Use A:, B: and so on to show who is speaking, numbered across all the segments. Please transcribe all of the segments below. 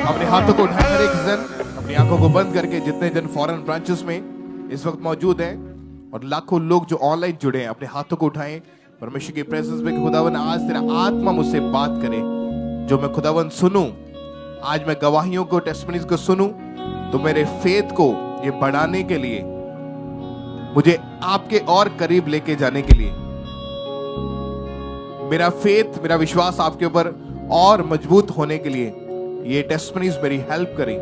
A: अपने हाथों को उठाए हर एक जन, अपनी आंखों को बंद करके जितने जन फॉरेन ब्रांचेस में इस वक्त मौजूद हैं और लाखों लोग जो ऑनलाइन जुड़े हैं, अपने हाथों को उठाएं परमेश्वर की प्रेजेंस में। खुदावन आज तेरा आत्मा मुझसे बात करे, जो मैं खुदावन सुनूं, आज मैं गवाहियों को, टेस्टिमनीज को सुनूं, तो मेरे फेथ को ये बढ़ाने के लिए, मुझे आपके और करीब लेके जाने के लिए, मेरा फेथ, मेरा विश्वास आपके ऊपर और मजबूत होने के लिए ये टेस्टिमनीज मेरी हेल्प करें।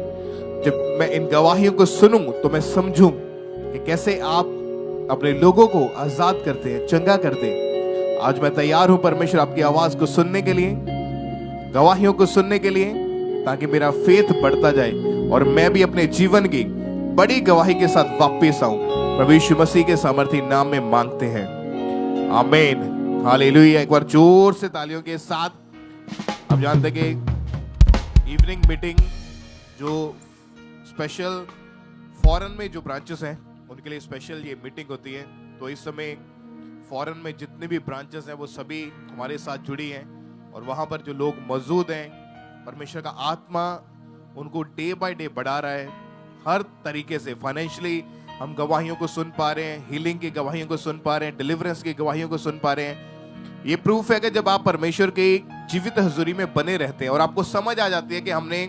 A: जब मैं इन गवाहियों को सुनूं तो मैं समझूं कि कैसे आप अपने लोगों को आजाद करते हैं, चंगा करते हैं। आज मैं तैयार हूं परमेश्वर आपकी आवाज को सुनने के लिए, गवाहियों को सुनने के लिए, ताकि मेरा फेथ बढ़ता जाए और मैं भी अपने जीवन की बड़ी गवाही के साथ वापस आऊं। प्रभु यीशु मसीह के सामर्थी नाम में मांगते हैं, आमीन, हालेलुया। एक बार जोर से तालियों के साथ। आप जानते हैं कि इवनिंग मीटिंग जो स्पेशल फॉरेन में जो ब्रांचेस हैं उनके लिए स्पेशल ये मीटिंग होती है। तो इस समय फॉरेन में जितने भी ब्रांचेस हैं वो सभी हमारे साथ जुड़ी हैं और वहां पर जो लोग मौजूद हैं, परमेश्वर का आत्मा उनको डे बाय डे बढ़ा रहा है हर तरीके से। फाइनेंशियली हम गवाहियों को सुन पा रहे हैं, हीलिंग की गवाहियों को सुन पा रहे हैं, डिलीवरेंस की गवाहियों को सुन पा रहे हैं। ये प्रूफ है कि जब आप परमेश्वर की जीवित हजूरी में बने रहते हैं और आपको समझ आ जाती है कि हमने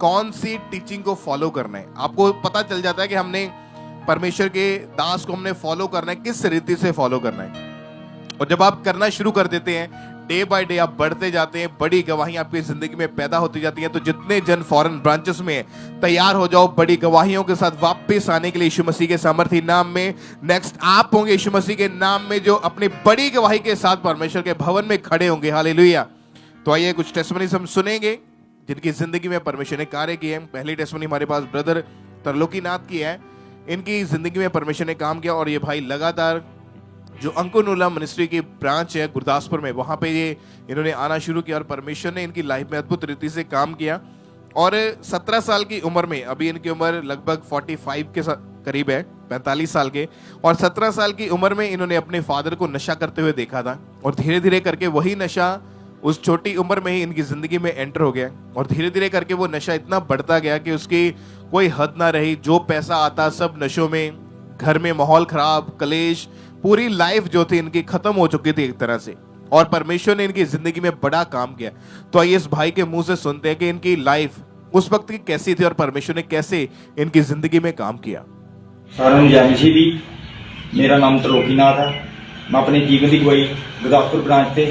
A: कौन सी टीचिंग को फॉलो करना है, आपको पता चल जाता है कि हमने परमेश्वर के दास को हमने फॉलो करना है, किस रीति से फॉलो करना है। और जब आप करना शुरू कर देते हैं, डे बाय डे आप बढ़ते जाते हैं, बड़ी गवाही आपकी जिंदगी में पैदा होती जाती हैं। तो जितने जन फॉरेन ब्रांचेस में, तैयार हो जाओ बड़ी गवाहियों के साथ वापस आने के लिए यीशु मसीह के सामर्थी नाम में। नेक्स्ट आप होंगे यीशु मसीह के नाम में, जो अपनी बड़ी गवाही के साथ परमेश्वर के भवन में खड़े होंगे। हालेलुया। तो आइए कुछ टेस्टिमनीज हम सुनेंगे जिनकी जिंदगी में परमेश्वर ने कार्य किए हैं। पहली टेस्टिमनी हमारे पास ब्रदर त्रिलोकीनाथ की है। इनकी जिंदगी में परमेश्वर ने काम किया और ये भाई लगातार जो अंकुनुला मिनिस्ट्री की ब्रांच है गुरदासपुर में, वहां पे ये इन्होंने आना शुरू किया और परमेश्वर ने इनकी लाइफ में अद्भुत रीति से काम किया। और 17 साल की उम्र में, अभी इनकी उम्र लगभग 45 के करीब है, 45 साल के, और 17 साल की उम्र में इन्होंने अपने फादर को नशा करते हुए देखा था और धीरे धीरे करके वही नशा उस छोटी उम्र में ही इनकी जिंदगी में एंटर हो गया और धीरे धीरे करके वो नशा इतना बढ़ता गया कि उसकी कोई हद ना रही। जो पैसा आता सब नशों में, घर में माहौल खराब, कलेश, पूरी लाइफ जो थी इनकी खत्म हो चुकी थी एक तरह से। और परमेश्वर ने इनकी जिंदगी में बड़ा काम किया। तो आइए इस भाई के मुंह से सुनते हैं कि इनकी लाइफ उस वक्त की कैसी थी और परमेश्वर ने कैसे इनकी जिंदगी में काम किया।
B: सारे जानी सी भी, मेरा नाम त्रिलोकीनाथ है। मैं अपने जीवन की गवाही गुरदासपुर ब्रांच से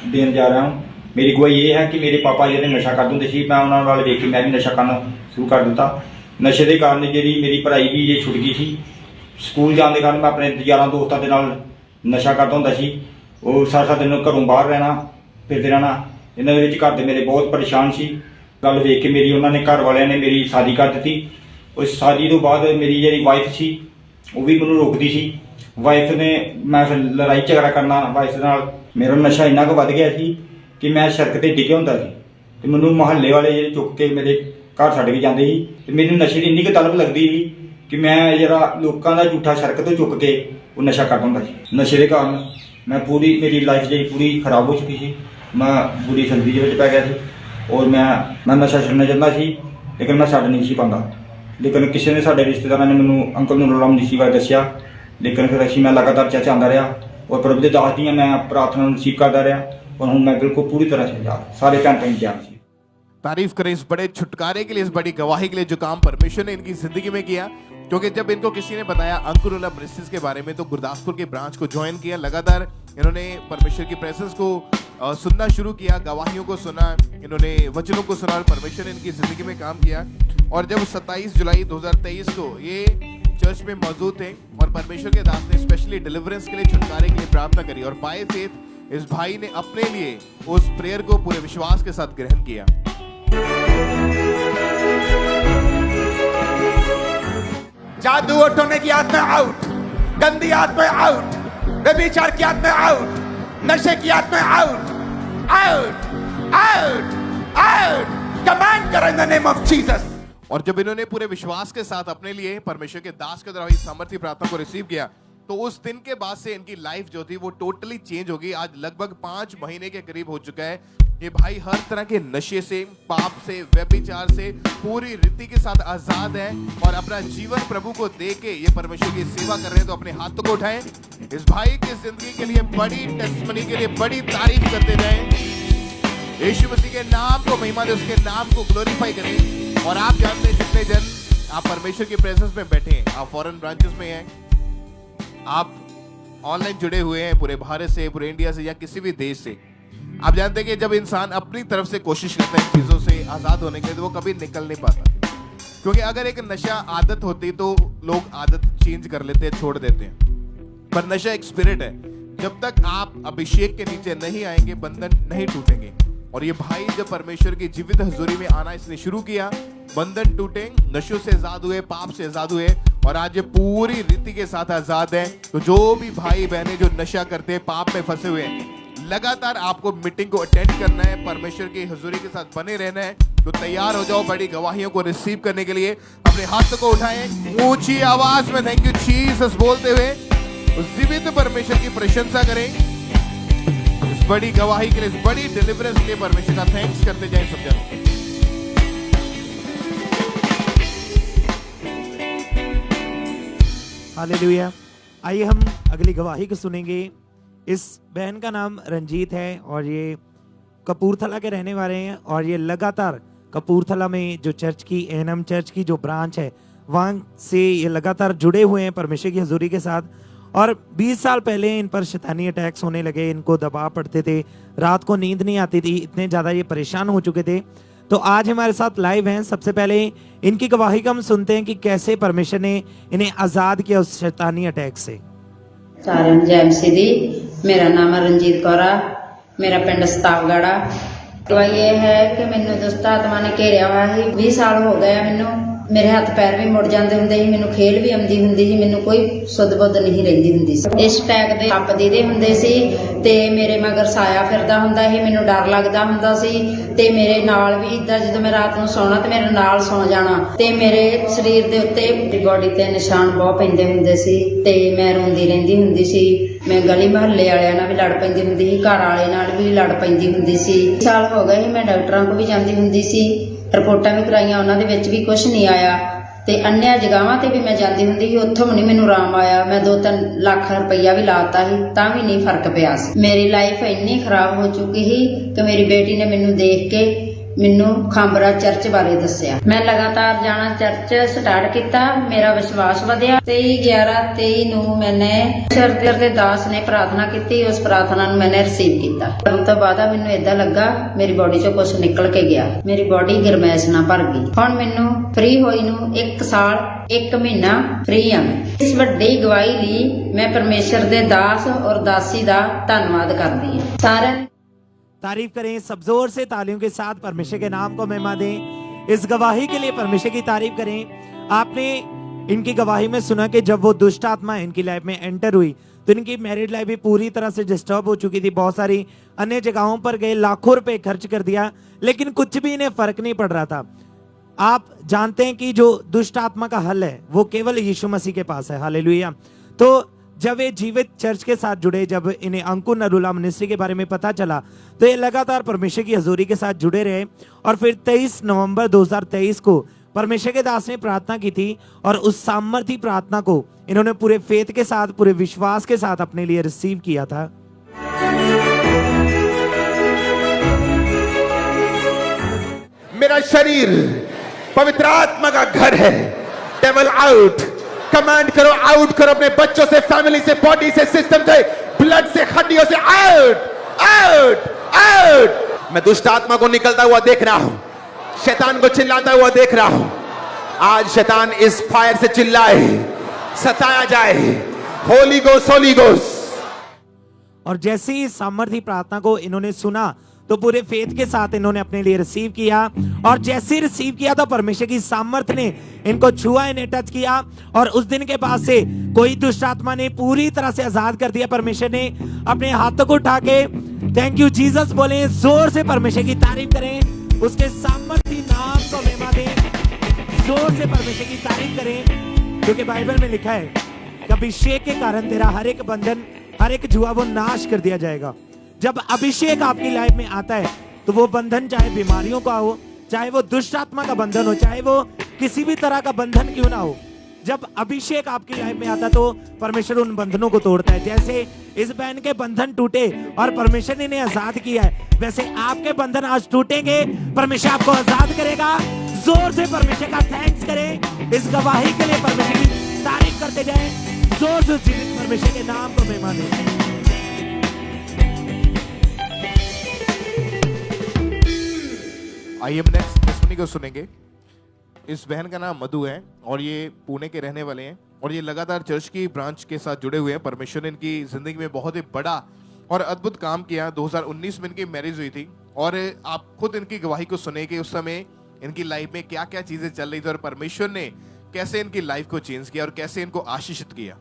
B: देन जा रहा हूँ। मेरी गवाही ये है कि मेरे पापा जो नशा करते होंगे सी, मैं उन्होंने वाल देख के मैं भी नशा करना शुरू कर दिता। नशे के कारण जी मेरी पढ़ाई भी ये छुट गई सी। स्कूल जाने के कारण मैं अपने यार दोस्तों के नाल नशा करता होंदा सी। वो सारा दिन घरों बाहर रहना, फिरते रहना। इन्होंने घर के मेरे बहुत परेशान सी। गल देख के मेरी उन्होंने घर वाले ने मेरी शादी कर दी। उस शादी तो बाद मेरी जी वाइफ सी वो भी मैनू रोकती सी। वाइफ ने, मैं फिर लड़ाई झगड़ा करना वाइफ नाल। मेरा नशा इन्ना क वध गया सी कि मैं सड़क पर डिग्या होंदा सी ते मैनू मुहल्ले वाले जो चुक के मेरे घर छड्ड के जाते सी ते मैनू नशे की इन्नी क तलब लगती सी कि मैं जरा लोगों का झूठा सड़क तो चुक के वो नशा करता होंदा सी। नशे के कारण मैं पूरी, मेरी लाइफ जी पूरी खराब हो चुकी सी। मैं बुरी संगति के पै गया सी और मैं नशा छड्डना चाहता सी, लेकिन मैं छड्ड नहीं सी पाता। लेकिन किसी ने, साडे रिश्तेदार ने मैनू अंकल नूरुल्लाह मनीषी बारे दसिया। लेकिन फिर असीं मैं लगातार चर्चा आंदा रहा और प्रभु के दास दी मैं प्रार्थना रिसीव करता रहा और हुण मैं बिल्कुल पूरी तरह से आजाद, सारे भैन भैन जान सी।
A: तारीफ करें इस बड़े छुटकारे के लिए, इस बड़ी गवाही के लिए जो काम परमेश्वर ने इनकी जिंदगी में किया। क्योंकि जब इनको किसी ने बताया अंकुरुला मिनिस्ट्रीज के बारे में तो गुरदासपुर के ब्रांच को ज्वाइन किया। लगातार इन्होंने परमेश्वर की प्रेजेंस को सुनना शुरू किया, गवाहियों को सुना, इन्होंने वचनों को सुना और परमेश्वर ने इनकी जिंदगी में काम किया। और जब 27 जुलाई 2023 को ये चर्च में मौजूद थे और परमेश्वर के दास ने स्पेशली डिलीवरेंस के लिए, छुटकारे के लिए प्रार्थना करी और बाय फेथ इस भाई ने अपने लिए उस प्रेयर को पूरे विश्वास के साथ ग्रहण किया।
C: जादू उठने की आत्मा आउट, गंदी आत्मा आउट, व्यभिचार की आत्मा आउट, नशे की आत्मा out, out, out, out. Command करो in the name of Jesus.
A: और जब इन्होंने पूरे विश्वास के साथ अपने लिए परमेश्वर के दास के द्वारा इस सामर्थ्य प्रार्थना को रिसीव किया, तो उस दिन के बाद से इनकी लाइफ जो थी वो टोटली चेंज हो गई। आज लगभग 5 महीने के करीब हो चुका है ये भाई हर तरह के नशे से, पाप से, व्यभिचार से पूरी रीति के साथ आजाद है और अपना जीवन प्रभु को दे के ये परमेश्वर की सेवा कर रहे हैं। तो अपने हाथों को उठाएं, इस भाई की जिंदगी के लिए बड़ी टेस्टमनी के लिए बड़ी तारीफ करते जाएं। यीशु मसीह के नाम को महिमा दे, उसके नाम को ग्लोरीफाई करें। और आप जानते हैं जितने जन आप परमेश्वर की प्रेजेंस में बैठे हैं, आप फॉरेन ब्रांचेस में हैं, आप ऑनलाइन जुड़े हुए हैं पूरे भारत से, पूरे इंडिया से या किसी भी देश से, आप जानते हैं कि जब इंसान अपनी तरफ से कोशिश करता है चीजों से आजाद होने के लिए तो वो कभी निकल नहीं पाता। क्योंकि अगर एक नशा आदत होती तो लोग आदत चेंज कर लेते हैं, छोड़ देते हैं, पर नशा एक स्पिरिट है। जब तक आप अभिषेक के नीचे नहीं आएंगे बंधन नहीं टूटेंगे। और ये भाई जब परमेश्वर की जीवित हजूरी में आना इसने शुरू किया, बंधन टूटे, नशों से आजाद हुए, पाप से आजाद हुए और आज ये पूरी रीति के साथ आजाद है। तो जो भी भाई बहने जो नशा करते हैं, पाप में फंसे हुए हैं, लगातार आपको मीटिंग को अटेंड करना है, परमेश्वर की हुजूरी के साथ बने रहना है। तो तैयार हो जाओ बड़ी गवाहियों को रिसीव करने के लिए। अपने हाथ को उठाएं, ऊंची आवाज में थैंक यू जीसस बोलते हुए उस जीवित परमेश्वर की प्रशंसा करें। इस बड़ी गवाही के लिए, इस बड़ी डिलीवरेंस के लिए परमेश्वर का थैंक्स करते जाएं सब जन।
D: हालेलुया। आइए हम अगली गवाही को सुनेंगे। इस बहन का नाम रंजीत है और ये कपूरथला के रहने वाले हैं और ये लगातार कपूरथला में जो चर्च की एनएम चर्च की जो ब्रांच है वहाँ से ये लगातार जुड़े हुए हैं परमेश्वर की हजूरी के साथ। और 20 साल पहले इन पर शैतानी अटैक्स होने लगे, इनको दबाव पड़ते थे, रात को नींद नहीं आती थी, इतने ज़्यादा ये परेशान हो चुके थे। तो आज हमारे साथ लाइव हैं। सबसे पहले इनकी गवाही को हम सुनते हैं कि कैसे परमेश्वर ने इन्हें आज़ाद किया उस शैतानी अटैक से।
E: सारिਆਂ जय मसीह दी। मेरा नाम है रंजीत कौर, मेरा पिंड सतावगढ़। गवाही ये है कि मैनू दुष्ट आत्मा ने घेरिया हुआ है। 20 साल हो गए मैनू, मेरे हੱਥ पैर भी मुड़ जाते ਹੁੰਦੇ ਸੀ, ਮੈਨੂੰ ਖੇਲ ਵੀ ਆਉਂਦੀ ਹੁੰਦੀ ਸੀ, ਮੈਨੂੰ ਕੋਈ ਸੁੱਧ ਬੁੱਧ ਨਹੀਂ ਰਹਿੰਦੀ ਹੁੰਦੀ ਸੀ। ਇਸ ਟੈਗ ਦੇ ਸੱਪ ਦੀਦੇ ਹੁੰਦੇ ਸੀ ਤੇ ਮੇਰੇ ਮਗਰ ਸਾਇਆ ਫਿਰਦਾ ਹੁੰਦਾ ਸੀ, ਮੈਨੂੰ ਡਰ ਲੱਗਦਾ ਹੁੰਦਾ ਸੀ ਤੇ ਮੇਰੇ ਨਾਲ ਵੀ ਇਦਾਂ ਜਦੋਂ ਮੈਂ ਰਾਤ ਨੂੰ ਸੌਣਾ ਤੇ ਮੇਰੇ ਨਾਲ ਸੌ ਜਾਣਾ ਤੇ ਮੇਰੇ ਸਰੀਰ ਦੇ ਉੱਤੇ ਮੇਰੀ ਬੋਡੀ ਤੇ ਨਿਸ਼ਾਨ ਬਹੁਤ ਪੈਂਦੇ ਹੁੰਦੇ ਸੀ ਤੇ ਮੈਂ ਰੋਂਦੀ ਰਹਿੰਦੀ ਹੁੰਦੀ ਸੀ। ਮੈਂ ਗਲੀ ਮੁਹੱਲੇ ਵਾਲਿਆਂ ਨਾਲ ਵੀ ਲੜ ਪੈਂਦੀ ਹੁੰਦੀ ਸੀ, ਘਰ ਵਾਲੇ ਨਾਲ ਵੀ ਲੜ ਪੈਂਦੀ ਹੁੰਦੀ ਸੀ। ਸਾਲ ਹੋ ਗਏ ਸੀ ਮੈਂ ਡਾਕਟਰਾਂ ਕੋਲ ਵੀ ਜਾਂਦੀ ਹੁੰਦੀ ਸੀ, ਰਿਪੋਰਟਾਂ ਵੀ ਕਰਾਈਆਂ, ਉਹਨਾਂ ਦੇ ਵਿੱਚ ਵੀ ਕੁਝ ਨਹੀਂ ਆਇਆ ਤੇ ਅੰਨਿਆਂ ਜਗ੍ਹਾਵਾਂ ਤੇ ਵੀ ਮੈਂ ਜਾਂਦੀ ਹੁੰਦੀ ਸੀ, ਉੱਥੋਂ ਵੀ ਨਹੀਂ ਮੈਨੂੰ ਆਰਾਮ ਆਇਆ। ਮੈਂ 2-3 ਲੱਖ ਰੁਪਈਆ ਵੀ ਲਾਤਾ ਸੀ ਤਾਂ ਵੀ ਨਹੀਂ ਫਰਕ ਪਿਆ ਸੀ। ਮੇਰੀ ਲਾਈਫ ਇੰਨੀ ਖਰਾਬ ਹੋ ਚੁੱਕੀ ਸੀ ਕਿ ਮੇਰੀ ਬੇਟੀ ਨੇ ਮੈਨੂੰ ਦੇਖ ਕੇ ਮੈਨੂੰ ਖਾਂਬਰਾ ਚਰਚ ਬਾਰੇ ਦੱਸਿਆ। ਮੈਂ ਲਗਾਤਾਰ ਜਾਣਾ ਚਰਚ ਸਟਾਰਟ ਕੀਤਾ, ਮੇਰਾ ਵਿਸ਼ਵਾਸ ਵਧਿਆ। 23/11/23 ਨੂੰ ਮੈਨੇ ਸਰਦਾਰ ਦੇ ਦਾਸ ਨੇ ਪ੍ਰਾਰਥਨਾ ਕੀਤੀ, ਉਸ ਪ੍ਰਾਰਥਨਾ ਨੂੰ ਮੈਨੇ ਰਿਸੀਵ ਕੀਤਾ। ਉਸ ਤੋਂ ਬਾਅਦ ਮੈਨੂੰ ਇਦਾਂ ਲੱਗਾ ਮੇਰੀ ਬੋਡੀ ਚੋਂ ਕੁਝ ਨਿਕਲ ਕੇ ਗਿਆ, ਮੇਰੀ ਬੋਡੀ ਗਰਮੈਸ਼ ਨਾਲ ਭਰ ਗਈ। ਹੁਣ ਮੈਨੂੰ ਫ੍ਰੀ ਹੋਈ ਨੂੰ 1 ਸਾਲ 1 ਮਹੀਨਾ ਫ੍ਰੀ ਆ। ਇਸ ਵੱਡੀ ਗਵਾਹੀ ਲਈ ਮੈਂ ਪਰਮੇਸ਼ਰ ਦੇ ਦਾਸ ਔਰ ਦਾਸੀ ਦਾ ਧੰਨਵਾਦ ਕਰਦੀ ਹਾਂ। ਸਾਰਿਆਂ
D: तारीफ करें सब जोर से, तालियों के साथ परमेश्वर के नाम को महिमा दें। इस गवाही के लिए परमेश्वर की तारीफ करें। आपने इनकी गवाही में सुना कि जब वो दुष्ट आत्मा इनकी लाइफ में एंटर हुई तो इनकी मैरिड लाइफ भी पूरी तरह से डिस्टर्ब हो चुकी थी। बहुत सारी अन्य जगहों पर गए, लाखों रुपए खर्च कर दिया, लेकिन कुछ भी इन्हें फर्क नहीं पड़ रहा था। आप जानते हैं कि जो दुष्ट आत्मा का हल है वो केवल यीशु मसीह के पास है। हालेलुया। तो जब ये जीवित चर्च के साथ जुड़े, जब इन्हें अंकुर नरूला मिनिस्ट्री के बारे में पता चला तो ये लगातार परमेश्वर की हजूरी के साथ जुड़े रहे। और फिर 23 नवंबर 2023 को परमेश्वर के दास ने प्रार्थना की थी और उस सामर्थी प्रार्थना को इन्होंने पूरे फेथ के साथ, पूरे विश्वास के साथ अपने लिए रिसीव किया था।
C: मेरा शरीर पवित्र आत्मा का घर है। डेविल आउट, कमांड करो, आउट करो अपने बच्चों से, फैमिली से, बॉडी से, सिस्टम से, ब्लड से, हड्डियों से, आउट आउट आउट। मैं दुष्ट आत्मा को निकलता हुआ देख रहा हूं, शैतान को चिल्लाता हुआ देख रहा हूं। आज शैतान इस फायर से चिल्लाए, सताया जाए। Holi ghost, Holi ghost.
D: और जैसे ही सामर्थी प्रार्थना को इन्होंने सुना तो पूरे फेथ के साथ इन्होंने अपने लिए रिसीव किया। और जैसे ही रिसीव किया तो परमेश्वर की सामर्थ ने इनको छुआ, इन्हें टच किया और उस दिन के बाद से कोई दुष्ट आत्मा ने पूरी तरह से आजाद कर दिया। परमेश्वर ने अपने हाथों को उठा के थैंक यू जीसस बोले, जोर से परमेश्वर की तारीफ करें, उसके सामर्थी नाम को महिमा दें, जोर से परमेश्वर की तारीफ करें। क्योंकि बाइबल में लिखा है कि अभिषेक के कारण तेरा हर एक बंधन, हर एक जुआ वो नाश कर दिया जाएगा। जब अभिषेक आपकी लाइफ में आता है तो वो बंधन चाहे बीमारियों का हो, चाहे वो दुष्ट आत्मा का बंधन हो, चाहे वो किसी भी तरह का बंधन क्यों ना हो, जब अभिषेक आपकी लाइफ में आता तो परमेश्वर उन बंधनों को तोड़ता है। जैसे इस बहन के बंधन टूटे और परमेश्वर ने इन्हें आजाद किया है, वैसे आपके बंधन आज टूटेंगे, परमेश्वर आपको आजाद करेगा। जोर से परमेश्वर का थैंक्स करें, इस गवाही के लिए परमेश्वर की तारीफ करते जाएं, जोर से जीवित परमेश्वर के नाम को महिमा दें।
A: आइए हम नेक्स्ट टेस्टिमनी को सुनेंगे। इस बहन का नाम मधु है और ये पुणे के रहने वाले हैं और ये लगातार चर्च की ब्रांच के साथ जुड़े हुए हैं। परमेश्वर ने इनकी जिंदगी में बहुत ही बड़ा और अद्भुत काम किया। 2019 में इनकी मैरिज हुई थी और आप खुद इनकी गवाही को सुने कि उस समय इनकी लाइफ में क्या क्या चीजें चल रही थी और परमेश्वर ने कैसे इनकी लाइफ को चेंज किया और कैसे इनको आशीषित किया।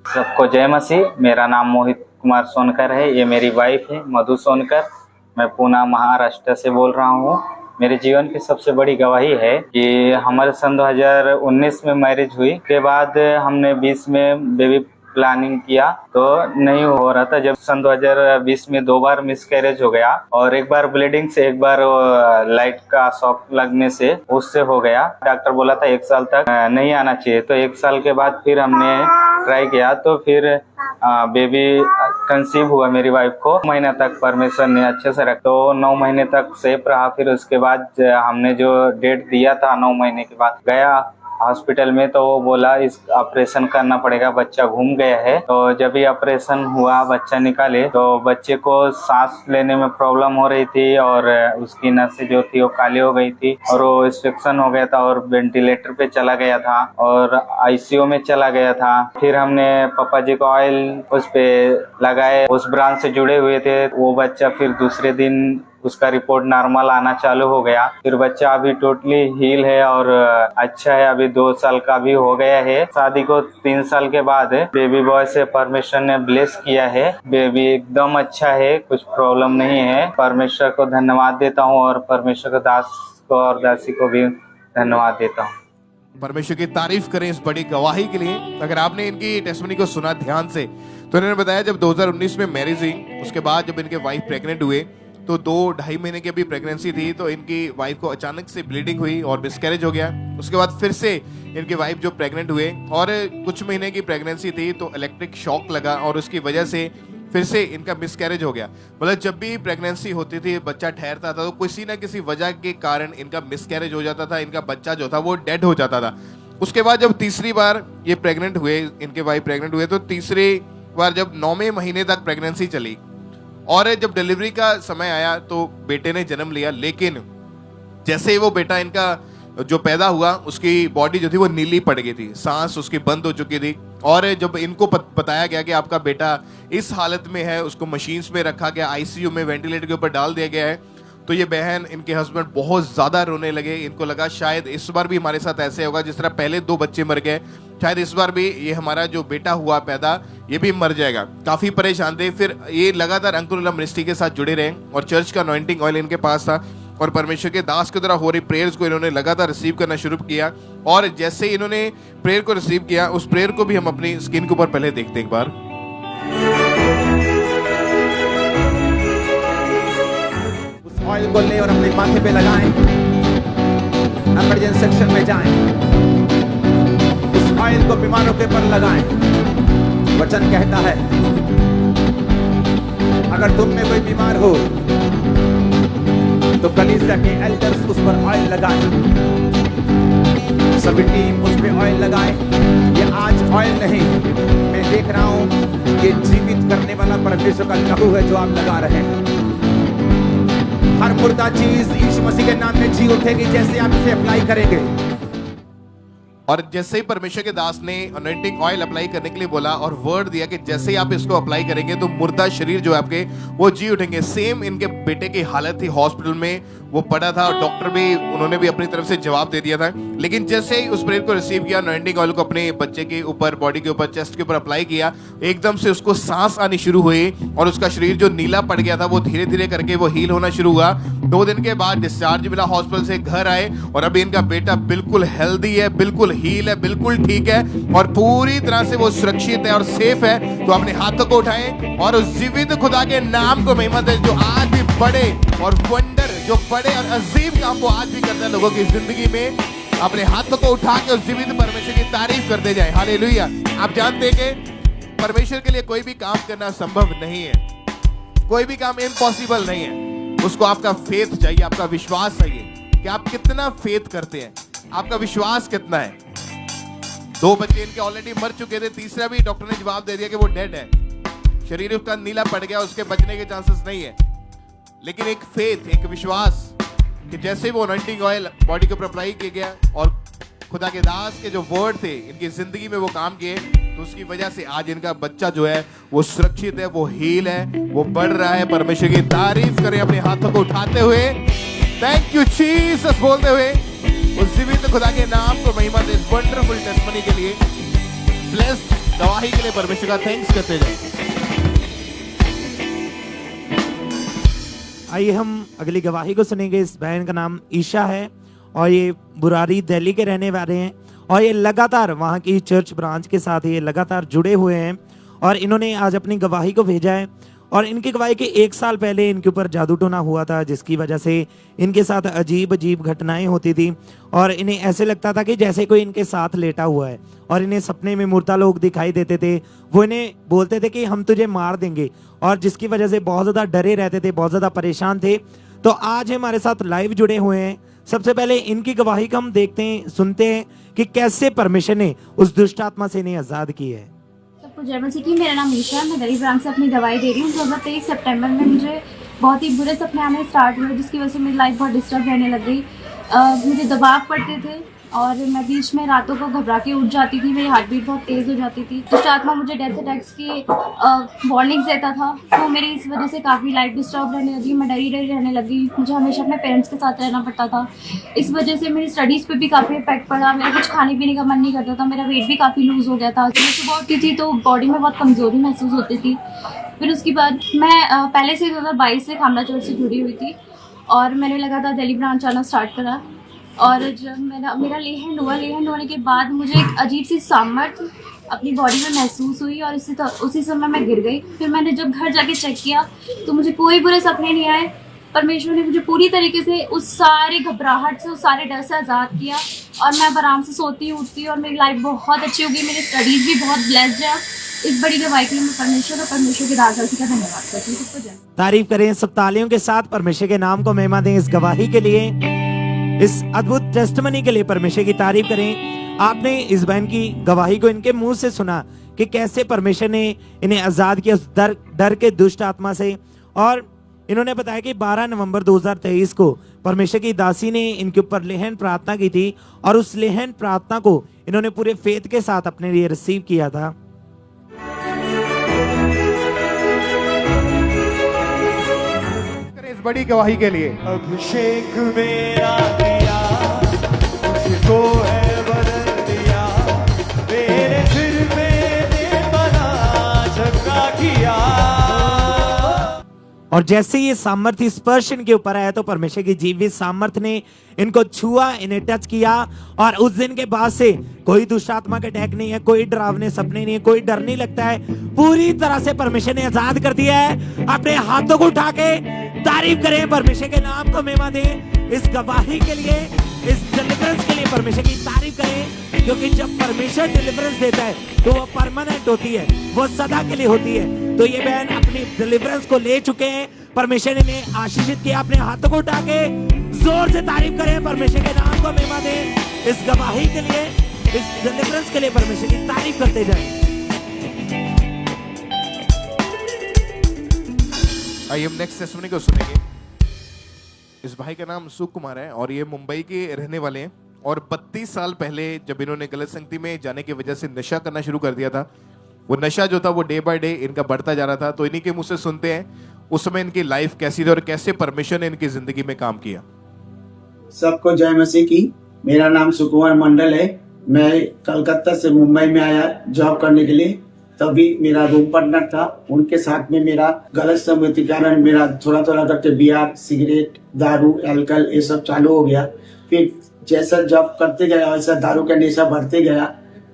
F: सबको जय मसीह। मेरा नाम मोहित कुमार सोनकर है, ये मेरी वाइफ है मधु सोनकर। मैं पुणे महाराष्ट्र से बोल रहा हूँ। मेरे जीवन की सबसे बड़ी गवाही है कि हमारे सन 2019 में मैरिज हुई के बाद हमने 20 में बेबी प्लानिंग किया तो नहीं हो रहा था। जब सन 2020 में 2 बार मिसकैरेज हो गया और एक बार ब्लीडिंग से, एक बार लाइट का शॉक लगने से उससे हो गया। डॉक्टर बोला था 1 साल तक नहीं आना चाहिए, तो 1 साल के बाद फिर हमने ट्राई किया तो फिर बेबी कंसीव हुआ मेरी वाइफ को। 9 महीने तक परमेश्वर ने अच्छे से रखा, तो 9 महीने तक सेफ रहा। फिर उसके बाद हमने जो डेट दिया था 9 महीने के बाद गया हॉस्पिटल में, तो वो बोला इस ऑपरेशन करना पड़ेगा, बच्चा घूम गया है। तो जब ये ऑपरेशन हुआ, बच्चा निकाले, तो बच्चे को सांस लेने में प्रॉब्लम हो रही थी और उसकी नसें जो थी वो काली हो गई थी और वो इंफेक्शन हो गया था और वेंटिलेटर पे चला गया था और आईसीयू में चला गया था। फिर हमने पापा जी को ऑयल उस पे लगाए, उस ब्रांच से जुड़े हुए थे। वो बच्चा फिर दूसरे दिन उसका रिपोर्ट नॉर्मल आना चालू हो गया। फिर बच्चा अभी टोटली हील है और अच्छा है। अभी 2 साल का भी हो गया है। शादी को 3 साल के बाद बेबी बॉय से परमेश्वर ने ब्लेस किया है। बेबी एकदम अच्छा है, कुछ प्रॉब्लम नहीं है। परमेश्वर को धन्यवाद देता हूँ और परमेश्वर के दास को और दासी को भी धन्यवाद देता हूँ।
A: परमेश्वर की तारीफ करें इस बड़ी गवाही के लिए। अगर आपने इनकी टेस्टिमनी को सुना ध्यान से तो इन्होंने बताया जब 2019 में मैरिज हुई, उसके बाद जब इनके वाइफ प्रेग्नेंट हुए तो 2-2.5 महीने की अभी प्रेगनेंसी थी, तो इनकी वाइफ को अचानक से ब्लीडिंग हुई और मिसकैरेज हो गया। उसके बाद फिर से इनकी वाइफ जो प्रेग्नेंट हुए और कुछ महीने की प्रेगनेंसी थी तो इलेक्ट्रिक शॉक लगा और उसकी वजह से फिर से इनका मिसकैरेज हो गया। मतलब जब भी प्रेगनेंसी होती थी, बच्चा ठहरता था तो किसी ना किसी वजह के कारण इनका मिसकैरेज हो जाता था, इनका बच्चा जो था वो डेड हो जाता था। उसके बाद जब तीसरी बार ये प्रेग्नेंट हुए, इनके वाइफ प्रेग्नेंट हुए, तो तीसरी बार जब 9वें महीने तक प्रेगनेंसी चली और जब डिलीवरी का समय आया तो बेटे ने जन्म लिया। लेकिन जैसे ही वो बेटा इनका जो पैदा हुआ, उसकी बॉडी जो थी वो नीली पड़ गई थी, सांस उसकी बंद हो चुकी थी। और जब इनको बताया गया कि आपका बेटा इस हालत में है, उसको मशीन्स में रखा गया, आईसीयू में वेंटिलेटर के ऊपर डाल दिया गया है, तो ये बहन, इनके हस्बैंड बहुत ज्यादा रोने लगे। इनको लगा शायद इस बार भी हमारे साथ ऐसे होगा जिस तरह पहले 2 बच्चे मर गए, शायद इस बार भी ये हमारा जो बेटा हुआ पैदा ये भी मर जाएगा। काफी परेशान थे। फिर ये लगातार अंकुर मिनिस्ट्री के साथ जुड़े रहे और चर्च का अनॉइंटिंग ऑयल इनके पास था और परमेश्वर के दास के द्वारा हो रही प्रेयर्स को इन्होंने लगातार रिसीव करना शुरू किया। और जैसे ही इन्होंने प्रेयर को रिसीव किया, उस प्रेयर को भी हम अपनी स्क्रीन के ऊपर पहले देखते हैं एक बार।
C: उस ऑयल को ले और अपने माथे पे लगाएं, इमरजेंसी सेक्शन में जाएं, उस ऑयल को बीमारों के पर लगाएं। वचन कहता है अगर तुम में कोई बीमार हो तो कलीसिया के एल्डर्स उस पर ऑयल लगाएं, सभी टीम उस पे ऑयल लगाएं। ये आज ऑयल नहीं, मैं देख रहा हूं ये जीवित करने वाला परमेश्वर का लहू है जो आप लगा रहे हैं। हर मुर्दा चीज यीशु मसीह के नाम में जी उठेगी जैसे आप इसे अप्लाई करेंगे।
A: और जैसे ही परमेश्वर के दास ने अनॉइंटिंग ऑयल अप्लाई करने के लिए बोला और वर्ड दिया कि जैसे ही आप इसको अप्लाई करेंगे तो मुर्दा शरीर जो है आपके वो जी उठेंगे। सेम इनके बेटे की हालत थी, हॉस्पिटल में वो पड़ा था और डॉक्टर भी, उन्होंने भी अपनी तरफ से जवाब दे दिया था। लेकिन जैसे ही उस प्रेयर को रिसीव किया, अनॉइंटिंग ऑयल को अपने बच्चे के ऊपर, बॉडी के ऊपर, चेस्ट के ऊपर अप्लाई किया, एकदम से उसको सांस आनी शुरू हुई और उसका शरीर जो नीला पड़ गया था वो धीरे धीरे करके वो हील होना शुरू हुआ। 2 दिन के बाद डिस्चार्ज मिला हॉस्पिटल से, घर आए और अभी इनका बेटा बिल्कुल हेल्दी है, बिल्कुल हील है, बिल्कुल ठीक है और पूरी तरह से वो सुरक्षित है और सेफ है। तो अपने हाथों को उठाएं और उस जीवित खुदा के नाम को महिमा दें जो आज भी बड़े और वंडर जो बड़े और अजीम काम वो आज भी करता है लोगों की जिंदगी में। अपने हाथों को उठा के उस जीवित परमेश्वर की तारीफ करते जाए। हालेलुया। आप जानते हैं कि परमेश्वर के लिए कोई भी काम करना संभव नहीं है, कोई भी काम इम्पॉसिबल नहीं है। उसको आपका फेथ चाहिए, आपका विश्वास चाहिए कि आप कितना फेथ करते हैं, आपका विश्वास कितना है। 2 बच्चे इनके ऑलरेडी मर चुके थे, तीसरा भी डॉक्टर ने जवाब दे दिया कि वो डेड है, शरीर उसका नीला पड़ गया, उसके बचने के चांसेस नहीं है। लेकिन एक फेथ, एक विश्वास कि जैसे वो अनॉइंटिंग ऑयल बॉडी के ऊपर अप्लाई किया गया और खुदा के दास के जो वर्ड थे इनकी जिंदगी में वो काम किए, तो उसकी वजह से आज इनका बच्चा जो है वो सुरक्षित है, वो हील है, वो बढ़ रहा है। परमेश्वर की तारीफ करें अपने हाथों को उठाते हुए, थैंक यू जीसस बोलते हुए उस जीवित खुदा के नाम को महिमा दे। वंडरफुल टेस्टमनी के लिए, ब्लेस्ड गवाही के लिए परमेश्वर का थैंक्स करते जाए।
D: आइए हम अगली गवाही को सुनेंगे। इस बहन का नाम ईशा है और ये बुरारी दिल्ली के रहने वाले हैं और ये लगातार वहाँ की चर्च ब्रांच के साथ ये लगातार जुड़े हुए हैं और इन्होंने आज अपनी गवाही को भेजा है। और इनकी गवाही के 1 साल पहले इनके ऊपर जादू टोना हुआ था, जिसकी वजह से इनके साथ अजीब अजीब घटनाएं होती थी और इन्हें ऐसे लगता था कि जैसे कोई इनके साथ लेटा हुआ है और इन्हें सपने में मुर्दा लोग दिखाई देते थे। वो इन्हें बोलते थे कि हम तुझे मार देंगे और जिसकी वजह से बहुत ज़्यादा डरे रहते थे, बहुत ज़्यादा परेशान थे। तो आज हमारे साथ लाइव जुड़े हुए हैं। सबसे पहले इनकी गवाही को हम देखते हैं, सुनते हैं कि कैसे परमेश्वर ने उस दुष्ट आत्मा से इन्हें आज़ाद किया है।
G: सबको जय मसीह की। मेरा नाम ईशा है, मैं दिल्ली ब्रांच से अपनी दवाई दे रही हूँ। 2023 सितंबर में मुझे बहुत ही बुरे सपने आने स्टार्ट हुए, जिसकी वजह से मेरी लाइफ बहुत डिस्टर्ब रहने लग गई। मुझे दबाव पड़ते थे और मैं बीच में रातों को घबरा के उठ जाती थी, मेरी हार्ट बीट बहुत तेज़ हो जाती थी। दुष्ट आत्मा मुझे डेथ अटैक्स की वार्निंग्स देता था, तो मेरी इस वजह से काफ़ी लाइफ डिस्टर्ब रहने लगी। मैं डरी रहने लगी, मुझे हमेशा अपने पेरेंट्स के साथ रहना पड़ता था। इस वजह से मेरी स्टडीज़ पे भी काफ़ी इफेक्ट पड़ा। मेरा कुछ खाने पीने का मन नहीं करता था, मेरा वेट भी काफ़ी लूज़ हो गया था। जब मैं सुबह उठती थी तो बॉडी में बहुत कमज़ोरी महसूस होती थी। फिर उसके बाद मैं पहले से 2022 से खामला चर्च से जुड़ी हुई थी और मैंने लगातार दिल्ली ब्रांच आना स्टार्ट करा। और जब मेरा लेहैंड होने के बाद मुझे एक अजीब सी सामर्थ्य अपनी बॉडी में महसूस हुई और उसी समय मैं गिर गई। फिर मैंने जब घर जाके चेक किया तो मुझे कोई बुरे सपने नहीं आए। परमेश्वर ने मुझे पूरी तरीके से उस सारी घबराहट से, उस सारे डर से आज़ाद किया और मैं अब आराम से सोती उठती और मेरी लाइफ बहुत अच्छी हो गई। मेरी स्टडीज़ भी बहुत ब्लेस्ड है। इस बड़ी गवाही के लिए मैं परमेश्वर के दास का धन्यवाद करती हूँ। सबको जय।
D: तारीफ करें सब तालियों के साथ, परमेश्वर के नाम को महिमा दें। इस गवाही के लिए, इस अद्भुत टेस्टमनी के लिए परमेश्वर की तारीफ करें। आपने इस बहन की गवाही को इनके मुंह से सुना कि कैसे परमेश्वर ने इन्हें आजाद किया उस डर के दुष्ट आत्मा से। और इन्होंने बताया कि 12 नवंबर 2023 को परमेश्वर की दासी ने इनके ऊपर लेहन प्रार्थना की थी और उस लेहन प्रार्थना को इन्होंने पूरे फेथ के साथ अपने लिए रिसीव किया था।
A: इस बड़ी गवाही के लिए
H: अभिषेक मेरा किया, मुझको है बदल दिया, मेरे सिर में ने बना झगड़ा किया।
D: और जैसे ये सामर्थ्य स्पर्श इनके ऊपर आया तो परमेश्वर की जीवित सामर्थ्य ने इनको छुआ, इन्हें टच किया और उस दिन के बाद से कोई दुष्ट आत्मा का अटैक नहीं है, कोई डरावने सपने नहीं है, कोई डर नहीं लगता है। पूरी तरह से परमेश्वर ने आजाद कर दिया है। अपने हाथों को उठा के तारीफ करें, परमेश्वर के नाम को महिमा दें। इस गवाही के लिए, इस डिलीवरेंस के लिए परमेश्वर की तारीफ करें, क्योंकि जब परमेश्वर डिलीवरेंस देता है तो वो परमानेंट होती है, वो सदा के लिए होती है। तो ये बहन अपनी डिलीवरेंस को ले चुके हैं, परमेश्वर ने इन्हें आशीषित किया। अपने हाथों को उठा के जोर से तारीफ करें, परमेश्वर के नाम को महिमा दें। इस गवाही के लिए, इस डिलीवरेंस के लिए परमेश्वर की तारीफ करते जाएं।
A: आइए हम नेक्स्ट टेस्टिमनी को सुनेंगे। इस भाई का नाम सुख कुमार है और ये मुंबई के रहने वाले हैं। और 32 साल पहले जब इन्होंने गलत संगति में जाने की वजह से नशा करना शुरू कर दिया था, वो नशा जो था वो डे बाय डे इनका बढ़ता जा रहा था। तो इन्हीं के मुंह से सुनते हैं उस समय इनकी लाइफ कैसी थी और कैसे परमेश्वर ने इनकी जिंदगी में काम किया।
I: सबको जय मसीह की। मेरा नाम सुकुमार मंडल है। मैं कलकत्ता से मुंबई में आया जॉब करने के लिए। तभी मेरा रूम पार्टनर था, उनके साथ में मेरा गलत संगति के कारण मेरा थोड़ा थोड़ा करके बियर, सिगरेट, दारू, अल्कोहल ये सब चालू हो गया। फिर जैसा जॉब करते गया वैसा दारू का नशा बढ़ते गया।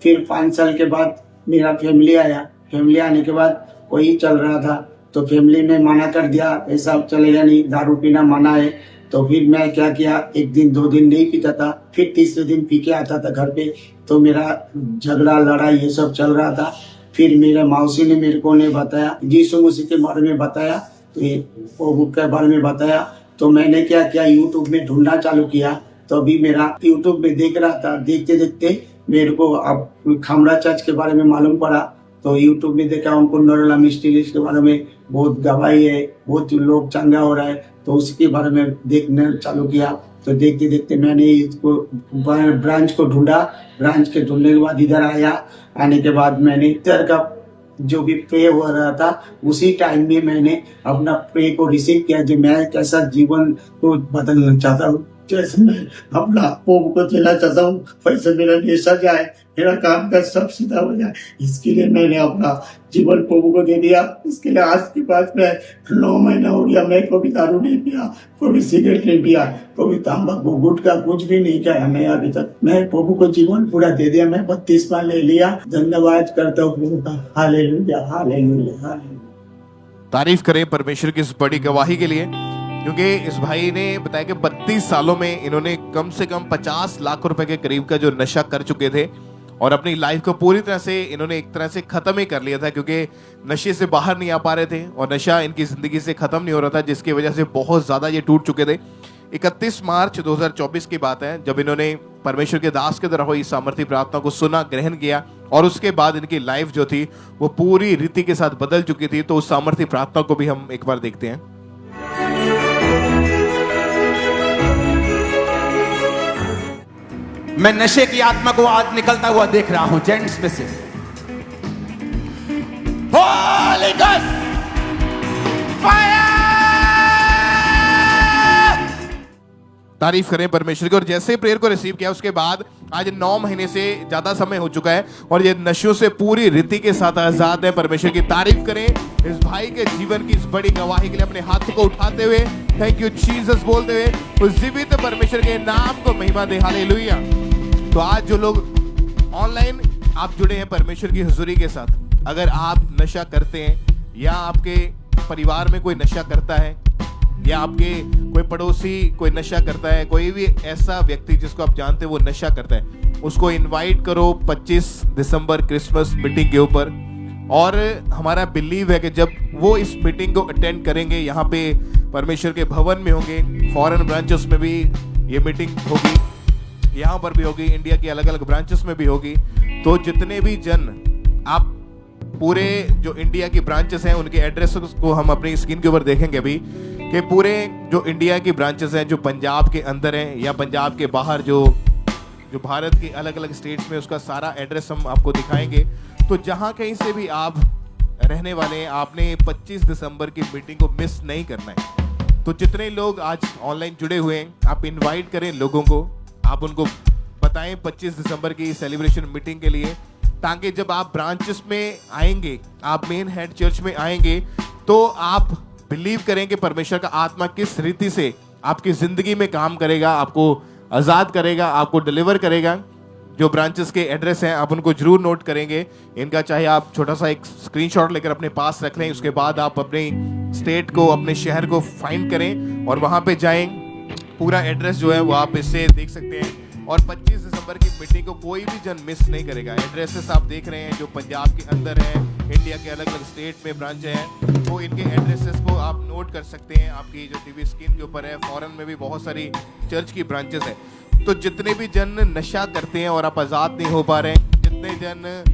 I: फिर 5 साल के बाद मेरा फैमिली आया। फैमिली आने के बाद वही चल रहा था। तो फैमिली ने मना कर दिया, ऐसा चलेगा नहीं, दारू पीना मना है। तो फिर मैं क्या किया, एक दिन 2 दिन नहीं पीता था, फिर तीसरे दिन पी के आता था घर पे। तो मेरा झगड़ा लड़ाई ये सब चल रहा था। फिर मेरे मौसी ने मेरे को नहीं बताया, यीशु मसीह के बारे में बताया, तो ये प्रभु के बारे में बताया। तो मैंने क्या किया, यूट्यूब में ढूंढना चालू किया। तो अभी मेरा यूट्यूब में देख रहा था, देखते देखते मेरे को अब खामरा चर्च के बारे में मालूम पड़ा। तो यूट्यूब में देखा, उनको नोरेला मिस्ट्रीज के बारे में बहुत गवाही है, बहुत लोग चंगा हो रहा है। तो उसके बारे में देखना चालू किया। तो देखते देखते मैंने इसको ब्रांच को ढूंढा। ब्रांच के ढूंढने के बाद इधर आया। आने के बाद मैंने इधर का जो भी प्रे हो रहा था, उसी टाइम में मैंने अपना प्रे को रिसीव किया, जो मैं कैसा जीवन को बदलना चाहता हूँ। जैसे मैं अपना प्रभु को देना चाहता हूँ, वैसे मेरा नेशा जाए, मेरा काम का सब सीधा हो जाए। इसके लिए मैंने अपना जीवन प्रभु को दे दिया। इसके लिए आज के पास में 9 महीना हो गया, मैं कभी दारू नहीं पिया, कभी सिगरेट नहीं पिया, कभी तंबाकू गुटखा कुछ भी नहीं खाया मैं अभी तक। मैं प्रभु को जीवन पूरा दे दिया। मैं 32 बार ले लिया। धन्यवाद करता हूँ प्रभु का। Hallelujah, hallelujah, hallelujah.
A: तारीफ करें परमेश्वर की इस बड़ी गवाही के लिए, क्योंकि इस भाई ने बताया कि 32 सालों में इन्होंने कम से कम 50 लाख रुपए के करीब का जो नशा कर चुके थे और अपनी लाइफ को पूरी तरह से इन्होंने एक तरह से खत्म ही कर लिया था, क्योंकि नशे से बाहर नहीं आ पा रहे थे और नशा इनकी जिंदगी से खत्म नहीं हो रहा था, जिसकी वजह से बहुत ज्यादा ये टूट चुके थे। 31 मार्च 2024 की बात है जब इन्होंने परमेश्वर के दास के द्वारा हुई सामर्थ्य प्रार्थना को सुना, ग्रहण किया और उसके बाद इनकी लाइफ जो थी वो पूरी रीति के साथ बदल चुकी थी। तो उस सामर्थ्य प्रार्थना को भी हम एक बार देखते हैं।
C: मैं नशे की आत्मा को आज निकलता हुआ देख रहा हूं, जेंट्स में से। Holi ghost fire!
A: तारीफ करें परमेश्वर की। और जैसे प्रेयर को रिसीव किया उसके बाद आज 9 महीने से ज्यादा समय हो चुका है और ये नशों से पूरी रीति के साथ आजाद है। परमेश्वर की तारीफ करें इस भाई के जीवन की इस बड़ी गवाही के लिए। अपने हाथों को उठाते हुए थैंक यू जीसस बोलते हुए उस जीवित परमेश्वर के नाम को महिमा दे। हालेलुया। तो आज जो लोग ऑनलाइन आप जुड़े हैं परमेश्वर की हुजूरी के साथ, अगर आप नशा करते हैं या आपके परिवार में कोई नशा करता है या आपके कोई पड़ोसी कोई नशा करता है, कोई भी ऐसा व्यक्ति जिसको आप जानते हैं वो नशा करता है, उसको इनवाइट करो 25 दिसंबर क्रिसमस मीटिंग के ऊपर। और हमारा बिलीव है कि जब वो इस मीटिंग को अटेंड करेंगे, यहाँ पे परमेश्वर के भवन में होंगे, फॉरेन ब्रांचेस में भी ये मीटिंग होगी, यहाँ पर भी होगी, इंडिया की अलग अलग ब्रांचेस में भी होगी। तो जितने भी जन आप पूरे जो इंडिया की ब्रांचेस हैं उनके एड्रेस को हम अपनी स्क्रीन के ऊपर देखेंगे अभी, कि पूरे जो इंडिया की ब्रांचेस हैं जो पंजाब के अंदर हैं या पंजाब के बाहर जो भारत के अलग अलग स्टेट्स में, उसका सारा एड्रेस हम आपको दिखाएंगे। तो जहाँ कहीं से भी आप रहने वाले हैं, आपने 25 दिसंबर की मीटिंग को मिस नहीं करना है। तो जितने लोग आज ऑनलाइन जुड़े हुए हैं, आप इनवाइट करें लोगों को, आप उनको बताएं 25 दिसंबर की सेलिब्रेशन मीटिंग के लिए, ताकि जब आप ब्रांचेस में आएंगे, आप मेन हेड चर्च में आएंगे, तो आप बिलीव करें कि परमेश्वर का आत्मा किस रीति से आपकी जिंदगी में काम करेगा, आपको आजाद करेगा, आपको डिलीवर करेगा। जो ब्रांचेस के एड्रेस हैं आप उनको जरूर नोट करेंगे इनका, चाहे आप छोटा सा एक स्क्रीनशॉट लेकर अपने पास रख लें। उसके बाद आप अपने स्टेट को, अपने शहर को फाइंड करें और वहां पे जाएं। पूरा एड्रेस जो है वो आप इससे देख सकते हैं। और 25 दिसंबर की मीटिंग को कोई भी जन मिस नहीं करेगा। एड्रेसेस आप देख रहे हैं जो पंजाब के अंदर है, इंडिया के अलग अलग स्टेट में ब्रांच है, वो इनके एड्रेसेस को आप नोट कर सकते हैं। आपकी जो टीवी स्क्रीन के ऊपर है, फॉरेन में भी बहुत सारी चर्च की ब्रांचेस है। तो जितने भी जन नशा करते हैं और आप आज़ाद नहीं हो पा रहे हैं, जितने जन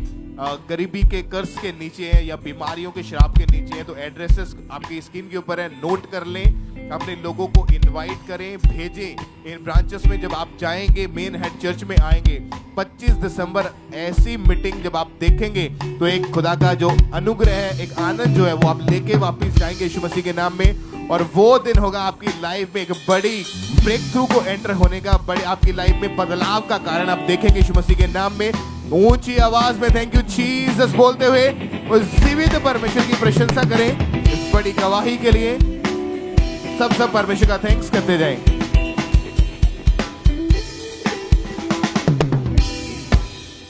A: गरीबी के कर्ज के नीचे हैं या बीमारियों के श्राप के नीचे हैं, तो एड्रेसेस आपकी स्क्रीन के ऊपर है, नोट कर लें। अपने लोगों को इनवाइट करें, भेजें इन ब्रांचेस में। जब आप जाएंगे, मेन हेड चर्च में आएंगे 25 दिसंबर, ऐसी मीटिंग जब आप देखेंगे तो एक खुदा का जो अनुग्रह है, एक आनंद जो है वो आप लेके वापस जाएंगे यीशु मसीह के नाम में। और वो दिन होगा आपकी लाइफ में एक बड़ी ब्रेक थ्रू को एंटर होने का, बड़े आपकी लाइफ में बदलाव का कारण आप देखेंगे यीशु मसीह के नाम में। ऊंची आवाज में थैंक यू जीसस बोलते हुए उस जीवित परमेश्वर की प्रशंसा करें इस बड़ी गवाही के लिए। सब परमेश्वर का थैंक्स करते जाएं।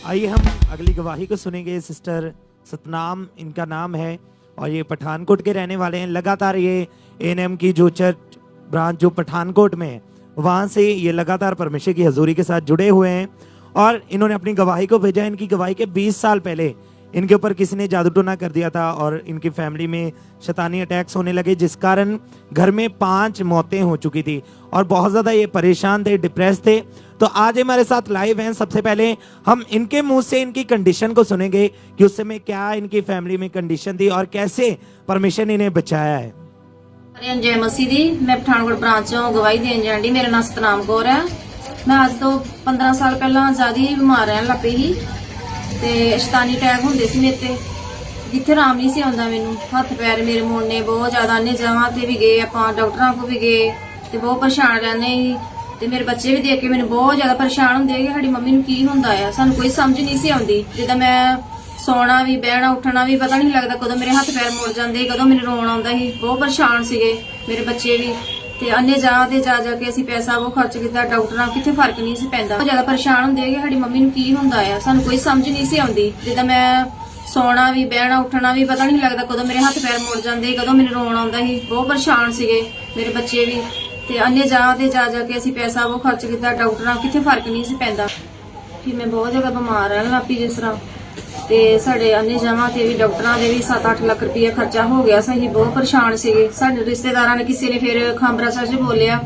D: आइए हम अगली गवाही को सुनेंगे। सिस्टर सतनाम इनका नाम है, और ये पठानकोट के रहने वाले हैं। लगातार ये एएनएम की जो चर्च ब्रांच जो पठानकोट में है, वहां से ये लगातार परमेश्वर की हजूरी के साथ जुड़े हुए हैं और इन्होंने अपनी गवाही को भेजा। इनकी गवाही के 20 साल पहले इनके ऊपर किसी ने जादू टोना कर दिया था और इनकी फैमिली में शैतानी अटैक्स होने लगे, जिस कारण घर में 5 मौतें हो चुकी थी और बहुत ज्यादा ये परेशान थे, डिप्रेस थे। तो आज हमारे साथ लाइव हैं। सबसे पहले हम इनके मुंह से इनकी कंडीशन को सुनेंगे कि उस समय क्या इनकी फैमिली में कंडीशन थी और कैसे परमेश्वर ने इन्हें बचाया है।
J: जय मसीह दी। मैं पठानकोट ब्रांच चों गवाही देन जांडी। मेरा नाम सतनाम कौर है। मैं आज तो 15 साल पहला ज्यादा ही बीमार रहन लग पई ਸੀ ਤੇ ਸ਼ੈਤਾਨੀ ਅਟੈਕ ਹੁੰਦੇ ਸੀ ਮੇਰੇ ਤੇ, ਜਿੱਥੇ ਆਰਾਮ ਨਹੀਂ ਸੀ ਆਉਂਦਾ ਮੈਨੂੰ। ਹੱਥ ਪੈਰ ਮੇਰੇ ਮੁੜਨੇ ਬਹੁਤ ਜ਼ਿਆਦਾ ਨੇ, ਜਮਾਂ ਤੇ ਵੀ ਗਏ ਆਪਾਂ, ਡਾਕਟਰਾਂ ਕੋਲ ਵੀ ਗਏ ਤੇ ਬਹੁਤ ਪਰੇਸ਼ਾਨ ਰਹਿੰਦੇ ਸੀ ਤੇ ਮੇਰੇ ਬੱਚੇ ਵੀ ਦੇਖ ਕੇ ਮੈਨੂੰ ਬਹੁਤ ਜ਼ਿਆਦਾ ਪਰੇਸ਼ਾਨ ਹੁੰਦੇ ਕਿ ਸਾਡੀ ਮੰਮੀ ਨੂੰ ਕੀ ਹੁੰਦਾ ਆ। ਸਾਨੂੰ ਕੋਈ ਸਮਝ ਨਹੀਂ ਸੀ ਆਉਂਦੀ। ਜਿੱਦਾਂ ਮੈਂ ਸੌਣਾ ਵੀ, ਬਹਿਣਾ, ਉੱਠਣਾ ਵੀ ਪਤਾ ਨਹੀਂ ਲੱਗਦਾ ਕਦੋਂ ਮੇਰੇ ਹੱਥ ਪੈਰ ਮੁੜ ਜਾਂਦੇ, ਕਦੋਂ ਮੈਨੂੰ ਰੋਣ ਆਉਂਦਾ ਸੀ। ਬਹੁਤ ਪਰੇਸ਼ਾਨ ਸੀਗੇ ਮੇਰੇ ਬੱਚੇ ਵੀ ਤੇ ਅੰਨੇ ਜਾ ਕੇ ਅਸੀਂ ਪੈਸਾ ਉਹ ਖਰਚ ਕੀਤਾ ਡਾਕਟਰਾਂ, ਕਿੱਥੇ ਫਰਕ ਨਹੀਂ ਸੀ ਪੈਂਦਾ। ਬਹੁਤ ਜ਼ਿਆਦਾ ਪਰੇਸ਼ਾਨ ਹੁੰਦੇ ਕਿ ਸਾਡੀ ਮੰਮੀ ਨੂੰ ਕੀ ਹੁੰਦਾ ਆ। ਸਾਨੂੰ ਕੋਈ ਸਮਝ ਨਹੀਂ ਸੀ ਆਉਂਦੀ। ਜਿੱਦਾਂ ਮੈਂ ਸੌਣਾ ਵੀ, ਬਹਿਣਾ, ਉੱਠਣਾ ਵੀ ਪਤਾ ਨਹੀਂ ਲੱਗਦਾ ਕਦੋਂ ਮੇਰੇ ਹੱਥ ਪੈਰ ਮੁੜ ਜਾਂਦੇ, ਕਦੋਂ ਮੈਨੂੰ ਰੋਣ ਆਉਂਦਾ ਸੀ। ਬਹੁਤ ਪਰੇਸ਼ਾਨ ਸੀਗੇ ਮੇਰੇ ਬੱਚੇ ਵੀ ਤੇ ਅੰਨੇ ਜਾ ਕੇ ਅਸੀਂ ਪੈਸਾ ਉਹ ਖਰਚ ਕੀਤਾ ਡਾਕਟਰਾਂ, ਕਿੱਥੇ ਫਰਕ ਨਹੀਂ ਸੀ ਪੈਂਦਾ। ਫਿਰ ਮੈਂ ਬਹੁਤ ਜ਼ਿਆਦਾ ਬਿਮਾਰ ਰਹਿਣ ਲੱਗ ਪਈ ਜਿਸ ਤਰ੍ਹਾਂ ਤੇ ਸਾਡੇ ਅੰਨੇ ਜਾਵਾਂ ਤੇ ਵੀ ਡਾਕਟਰਾਂ ਦੇ ਵੀ 7-8 ਲੱਖ ਰੁਪਏ ਖਰਚਾ ਹੋ ਗਿਆ ਸੀ। ਅਸੀਂ ਬਹੁਤ ਪਰੇਸ਼ਾਨ ਸੀਗੇ। ਸਾਡੇ ਰਿਸ਼ਤੇਦਾਰਾਂ ਨੇ ਕਿਸੇ ਨੇ ਫਿਰ ਖਾਂਬਰਾ ਸਾਹਿਬ 'ਚ ਬੋਲਿਆ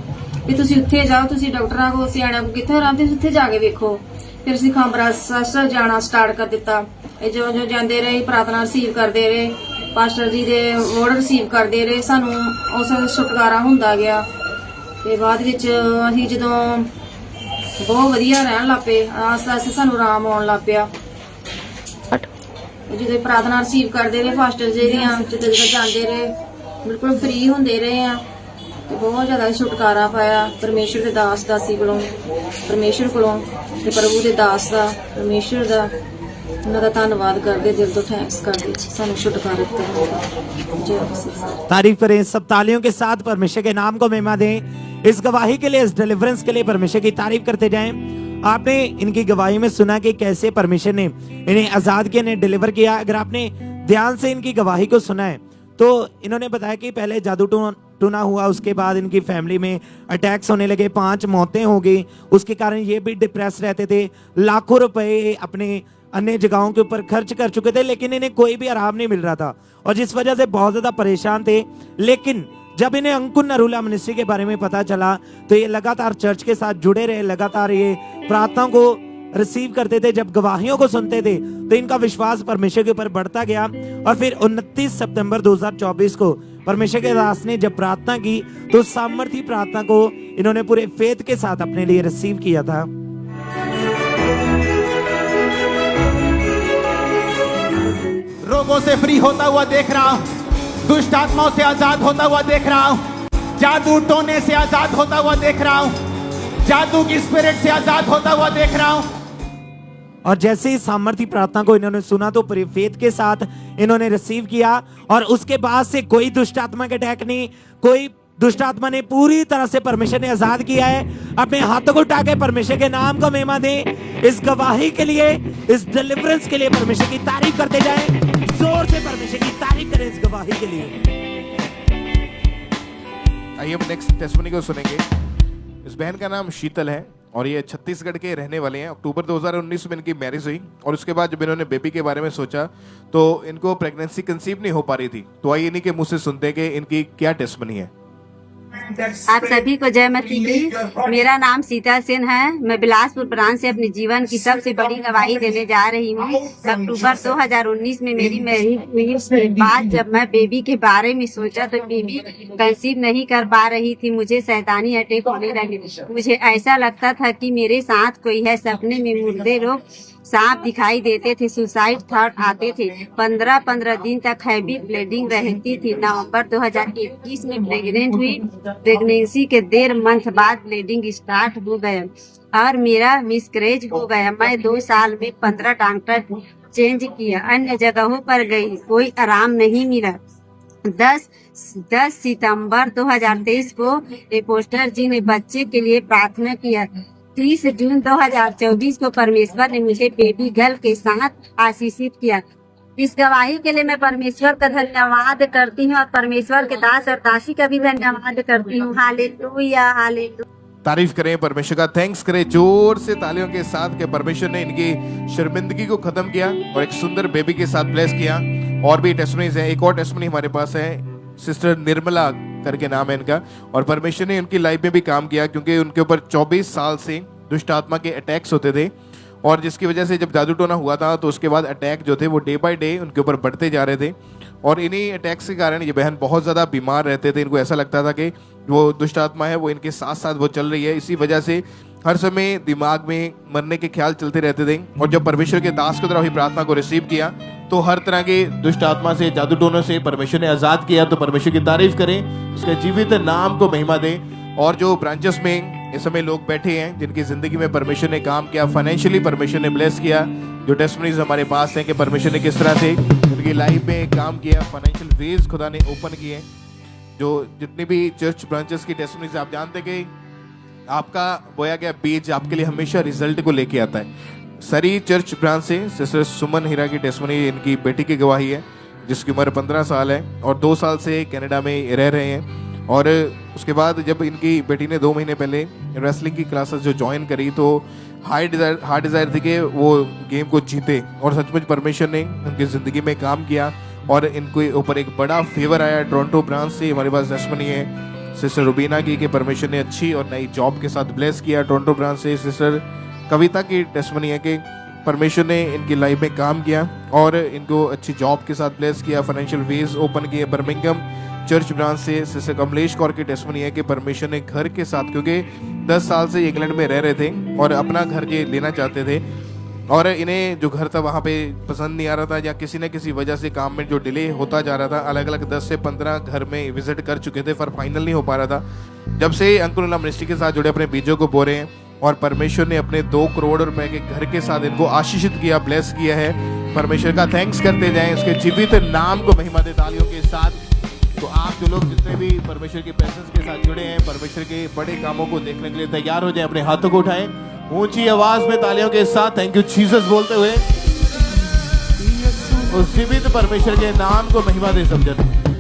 J: ਵੀ ਤੁਸੀਂ ਉੱਥੇ ਜਾਓ, ਤੁਸੀਂ ਡਾਕਟਰਾਂ ਕੋਲ, ਸਿਆਣਿਆਂ ਕੋਲ ਕਿੱਥੇ ਆਰਾਮ, ਤੁਸੀਂ ਉੱਥੇ ਜਾ ਕੇ ਵੇਖੋ। ਫਿਰ ਅਸੀਂ ਖਾਂਬਰਾ ਸਾਹਿਬ ਜਾਣਾ ਸਟਾਰਟ ਕਰ ਦਿੱਤਾ। ਇਹ ਜੋ ਜਾਂਦੇ ਰਹੇ, ਪ੍ਰਾਰਥਨਾ ਰਿਸੀਵ ਕਰਦੇ ਰਹੇ, ਪਾਸਟਰ ਜੀ ਦੇ ਵਰਡ ਰਿਸੀਵ ਕਰਦੇ ਰਹੇ, ਸਾਨੂੰ ਉਸ ਛੁਟਕਾਰਾ ਹੁੰਦਾ ਗਿਆ। ਤੇ ਬਾਅਦ ਵਿੱਚ ਅਸੀਂ ਜਦੋਂ ਬਹੁਤ ਵਧੀਆ ਰਹਿਣ ਲੱਗ ਪਏ, ਆਸ-ਆਸ ਸਾਨੂੰ ਆਰਾਮ ਆਉਣ ਲੱਗ ਪਿਆ। ਜਦੋਂ ਪ੍ਰਾਰਥਨਾ ਰਿਸੀਵ ਕਰਦੇ ਰਹੇ ਪਾਸਟਰ ਜੀ ਦੀਆਂ, ਜਦੋਂ ਜਾਂਦੇ ਰਹੇ, ਬਿਲਕੁਲ ਫ੍ਰੀ ਹੁੰਦੇ ਰਹੇ ਆ ਤੇ ਬਹੁਤ ਜ਼ਿਆਦਾ ਛੁਟਕਾਰਾ ਪਾਇਆ ਪਰਮੇਸ਼ਰ ਦੇ ਦਾਸ ਦਾਸੀ ਕੋਲੋਂ, ਪਰਮੇਸ਼ਰ ਕੋਲੋਂ ਤੇ ਪ੍ਰਭੂ ਦੇ ਦਾਸ ਦਾ, ਪਰਮੇਸ਼ਰ ਦਾ ਉਹਨਾਂ ਦਾ ਧੰਨਵਾਦ ਕਰਦੇ, ਦਿਲ ਤੋਂ ਥੈਂक्स ਕਰਦੇ, ਸਾਨੂੰ ਛੁਟਕਾਰਾ ਦਿੱਤਾ। जय मसीह।
D: तारीफ करें सब तालियों के साथ, परमेश्वर के नाम को महिमा दें। इस गवाही के लिए, इस डिलीवरेंस के लिए परमेश्वर की तारीफ करते जाएं। आपने इनकी गवाही में सुना कि कैसे परमेश्वर ने इन्हें आजाद किया, इन्हें डिलीवर किया। अगर आपने ध्यान से इनकी गवाही को सुना है तो इन्होंने बताया कि पहले जादू टूना हुआ, उसके बाद इनकी फैमिली में अटैक्स होने लगे, 5 मौतें हो गई। उसके कारण ये भी डिप्रेस रहते थे, लाखों रुपए अपने अन्य जगहों के ऊपर खर्च कर चुके थे, लेकिन इन्हें कोई भी आराम नहीं मिल रहा था और जिस वजह से बहुत ज्यादा परेशान थे। लेकिन जब इन्हें अंकुर नरूला मिनिस्ट्री के बारे में पता चला तो ये लगातार चर्च के साथ जुड़े रहे, लगातार ये प्रार्थनाओं को रिसीव करते थे। जब गवाहियों को सुनते थे तो इनका विश्वास परमेश्वर के ऊपर बढ़ता गया और फिर 29 सितंबर 2024 को परमेश्वर के दास ने जब प्रार्थना की तो सामर्थी प्रार्थना को इन्होंने पूरे फेथ के साथ अपने लिए रिसीव किया था।
C: रोगों से फ्री होता हुआ देख रहा हूं, दुष्ट आत्माओं से आजाद होता हुआ देख रहा हूं, जादू टोने से आजाद होता हुआ देख रहा हूं, जादू की स्पिरिट से आजाद होता हुआ देख रहा हूं।
D: और जैसे ही सामर्थी प्रार्थना को इन्होंने सुना तो पूरे फेथ के साथ इन्होंने रिसीव किया और उसके बाद से कोई दुष्ट आत्मा के अटैक नहीं, कोई दुष्ट आत्मा ने पूरी तरह से परमेश्वर ने आजाद किया है। अपने हाथों को उठा के परमेश्वर के नाम को महिमा दें। इस गवाही के लिए, इस डिलीवरेंस के लिए परमेश्वर की तारीफ करते जाएं। जोर से परमेश्वर की तारीफ करें इस गवाही के लिए।
A: आइए हम नेक्स्ट टेस्टिमनी को सुनेंगे। इस बहन का नाम शीतल है और ये छत्तीसगढ़ के रहने वाले हैं। अक्टूबर 2019 में इनकी मैरिज हुई और उसके बाद जब इन्होंने बेबी के बारे में सोचा तो इनको प्रेगनेंसी कंसीव नहीं हो पा रही थी। तो आइए इन्हीं के मुंह से सुनते हैं कि इनकी क्या टेस्टिमनी है।
K: आप सभी को जय मसीह की। मेरा नाम सीता सेन है। मैं बिलासपुर ब्रांच से अपने जीवन की सबसे बड़ी गवाही देने जा रही हूँ। अक्टूबर 2019 में मेरी मैरिज हुई। उसके बाद जब मैं बेबी के बारे में सोचा तो बेबी कंसीव नहीं कर पा रही थी। मुझे शैतानी अटैक होने लगे। मुझे ऐसा लगता था कि मेरे साथ कोई है। सपने में मुर्दे लोग, सांप दिखाई देते थे, सुसाइड थॉट आते थे। 15 दिन तक हैवी ब्लीडिंग रहती थी। नवंबर 2021 में प्रेग्नेंट हुई। प्रेगनेंसी के 1.5 मंथ बाद ब्लीडिंग स्टार्ट हो गया और मेरा मिसकैरेज हो गया। मैं 2 साल में 15 डॉक्टर चेंज किया, अन्य जगहों पर गई, कोई आराम नहीं मिला। 10 सितंबर 2023 को पोस्टर जी ने बच्चे के लिए प्रार्थना किया। 30 जून 2024 को परमेश्वर ने मुझे बेबी गर्ल के साथ आशीषित किया। इस गवाही के लिए मैं परमेश्वर का धन्यवाद करती हूँ और परमेश्वर के दास और दासी का भी धन्यवाद करती हूँ। Hallelujah, hallelujah.
A: तारीफ करें परमेश्वर का, थैंक्स करें जोर से तालियों के साथ कि परमेश्वर ने इनकी शर्मिंदगी को खत्म किया और एक सुंदर बेबी के साथ ब्लेस किया। और भी टेस्टमनीज है, एक और टेस्टमनी हमारे पास है, सिस्टर निर्मला करके नाम है इनका, और परमेश्वर ने उनकी लाइफ में भी काम किया क्योंकि उनके ऊपर 24 साल से दुष्ट आत्मा के अटैक्स होते थे और जिसकी वजह से जब जादू टोना हुआ था तो उसके बाद अटैक जो थे वो डे बाय डे उनके ऊपर बढ़ते जा रहे थे और इन्हीं अटैक्स के कारण ये बहन बहुत ज़्यादा बीमार रहते थे। इनको ऐसा लगता था कि वो दुष्ट आत्मा है वो इनके साथ साथ वो चल रही है, इसी वजह से हर समय दिमाग में मरने के ख्याल चलते रहते थे। और जब परमेश्वर के दास की तरह ही प्रार्थना को रिसीव किया तो हर तरह के दुष्ट आत्मा से, जादू टोनों से परमेश्वर ने आज़ाद किया। तो परमेश्वर की तारीफ करें, उसके जीवित नाम को महिमा दें। और जो ब्रांचेस में इस समय लोग बैठे हैं जिनकी जिंदगी में परमेश्वर ने काम किया, फाइनेंशियली परमेश्वर ने ब्लेस किया, जो टेस्टमनीज हमारे पास हैं कि परमेश्वर ने किस तरह से उनकी लाइफ में काम किया, फाइनेंशियल वेज खुदा ने ओपन किए। जो जितनी भी चर्च ब्रांचेस की टेस्टमनीज आप जानते कि आपका बोया गया बीज आपके लिए हमेशा रिजल्ट को लेके आता है। सरी चर्च ब्रांच से सिस्टर सुमन हीरा की टेस्टमनी इनकी बेटी की गवाही है जिसकी उम्र 15 साल है और 2 साल से कनाडा में रह रहे हैं। और उसके बाद जब इनकी बेटी ने 2 महीने पहले रेसलिंग की क्लासेस जो ज्वाइन करी तो हार्ट डिज़ायर थी कि वो गेम को जीते और सचमुच परमेश्वर ने उनकी ज़िंदगी में काम किया और इनके ऊपर एक बड़ा फेवर आया। टोरंटो ब्रांच से हमारे पास टेस्टमनी है सिस्टर रुबीना की कि परमेश्वर ने अच्छी और नई जॉब के साथ ब्लेस किया। टोरंटो ब्रांच से सिस्टर कविता की टेस्टमनी है कि परमेश्वर ने इनकी लाइफ में काम किया और इनको अच्छी जॉब के साथ ब्लेस किया, फाइनेंशियल वेज ओपन किए। बर्मिंघम चर्च ब्रांच से सिस्टर कमलेश कौर की टेस्टमनी है कि परमेश्वर ने घर के साथ, क्योंकि 10 साल से इंग्लैंड में रह रहे थे और अपना घर ये लेना चाहते थे और इन्हें जो घर था वहाँ पे पसंद नहीं आ रहा था या किसी न किसी वजह से काम में जो डिले होता जा रहा था। अलग अलग 10 से 15 घर में विजिट कर चुके थे पर फाइनल नहीं हो पा रहा था। जब से अंकुर मिनिस्ट्री के साथ जुड़े अपने बीजों को बो रहे हैं और परमेश्वर ने अपने 2 करोड़ रुपए के घर के साथ इनको आशीषित किया, ब्लेस किया है। परमेश्वर का थैंक्स करते जाएं, उसके जीवित नाम को महिमा दे तालियों के साथ। तो आप जो लोग जितने भी परमेश्वर के प्रेजेंस के साथ जुड़े हैं, परमेश्वर के बड़े कामों को देखने के लिए तैयार हो जाएं, अपने हाथों को उठाएं ऊंची आवाज में तालियों के साथ थैंक यू जीसस बोलते हुए उस जीवित परमेश्वर के नाम को महिमा दे समझते।